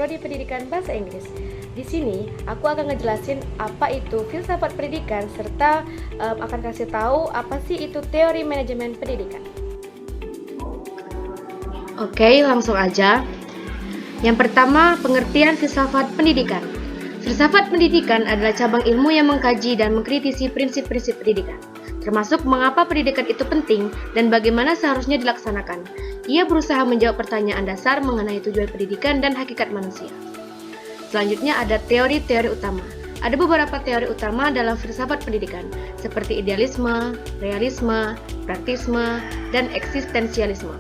Prodi Pendidikan Bahasa Inggris. Di sini aku akan ngejelasin apa itu filsafat pendidikan serta akan kasih tahu apa sih itu teori manajemen pendidikan. Oke, langsung aja. Yang pertama, pengertian filsafat pendidikan. Filsafat pendidikan adalah cabang ilmu yang mengkaji dan mengkritisi prinsip-prinsip pendidikan, termasuk mengapa pendidikan itu penting dan bagaimana seharusnya dilaksanakan. Ia berusaha menjawab pertanyaan dasar mengenai tujuan pendidikan dan hakikat manusia. Selanjutnya ada teori-teori utama. Ada beberapa teori utama dalam filsafat pendidikan, seperti idealisme, realisme, praktisme, dan eksistensialisme.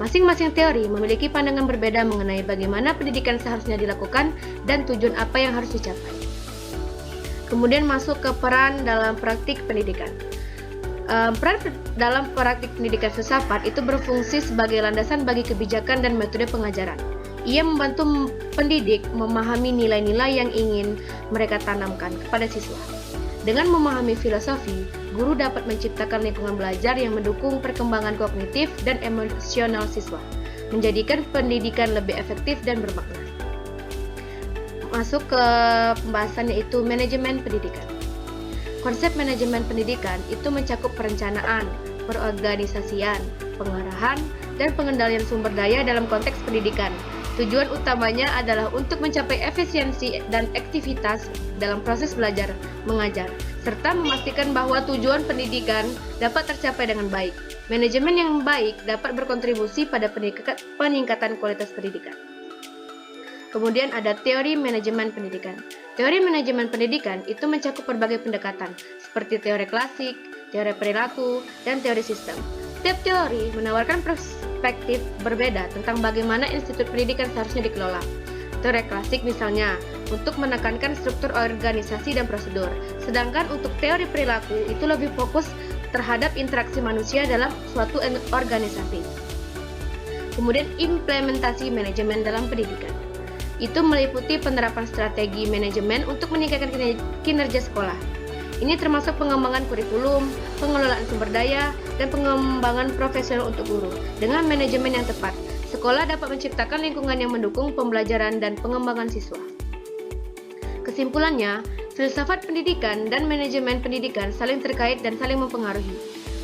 Masing-masing teori memiliki pandangan berbeda mengenai bagaimana pendidikan seharusnya dilakukan dan tujuan apa yang harus dicapai. Kemudian masuk ke peran dalam praktik pendidikan. Peran dalam praktik pendidikan filsafat itu berfungsi sebagai landasan bagi kebijakan dan metode pengajaran. Ia membantu pendidik memahami nilai-nilai yang ingin mereka tanamkan kepada siswa. Dengan memahami filosofi, guru dapat menciptakan lingkungan belajar yang mendukung perkembangan kognitif dan emosional siswa, menjadikan pendidikan lebih efektif dan bermakna. Masuk ke pembahasan yaitu manajemen pendidikan. Konsep manajemen pendidikan itu mencakup perencanaan, perorganisasian, pengarahan, dan pengendalian sumber daya dalam konteks pendidikan. Tujuan utamanya adalah untuk mencapai efisiensi dan aktivitas dalam proses belajar mengajar, serta memastikan bahwa tujuan pendidikan dapat tercapai dengan baik. Manajemen yang baik dapat berkontribusi pada peningkatan kualitas pendidikan. Kemudian ada teori manajemen pendidikan. Teori manajemen pendidikan itu mencakup berbagai pendekatan, seperti teori klasik, teori perilaku, dan teori sistem. Setiap teori menawarkan perspektif berbeda tentang bagaimana institut pendidikan seharusnya dikelola. Teori klasik misalnya, untuk menekankan struktur organisasi dan prosedur. Sedangkan untuk teori perilaku itu lebih fokus terhadap interaksi manusia dalam suatu organisasi. Kemudian implementasi manajemen dalam pendidikan. Itu meliputi penerapan strategi manajemen untuk meningkatkan kinerja sekolah. Ini termasuk pengembangan kurikulum, pengelolaan sumber daya, dan pengembangan profesional untuk guru. Dengan manajemen yang tepat, sekolah dapat menciptakan lingkungan yang mendukung pembelajaran dan pengembangan siswa. Kesimpulannya, filsafat pendidikan dan manajemen pendidikan saling terkait dan saling mempengaruhi.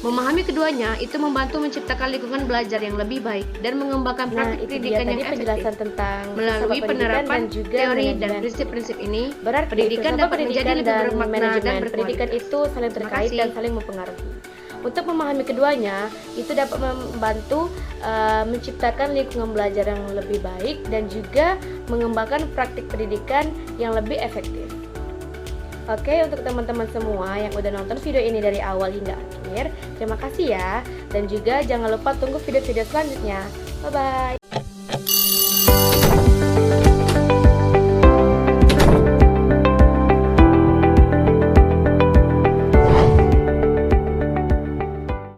Memahami keduanya itu membantu menciptakan lingkungan belajar yang lebih baik dan mengembangkan praktik pendidikan yang efektif. Melalui penerapan teori dan prinsip-prinsip ini, pendidikan dapat menjadi lebih bermakna dan berkualitas. Pendidikan itu saling terkait dan saling mempengaruhi. Untuk memahami keduanya, itu dapat membantu menciptakan lingkungan belajar yang lebih baik dan juga mengembangkan praktik pendidikan yang lebih efektif. Oke, untuk teman-teman semua yang udah nonton video ini dari awal hingga akhir, terima kasih ya. Dan juga jangan lupa tunggu video-video selanjutnya. Bye-bye.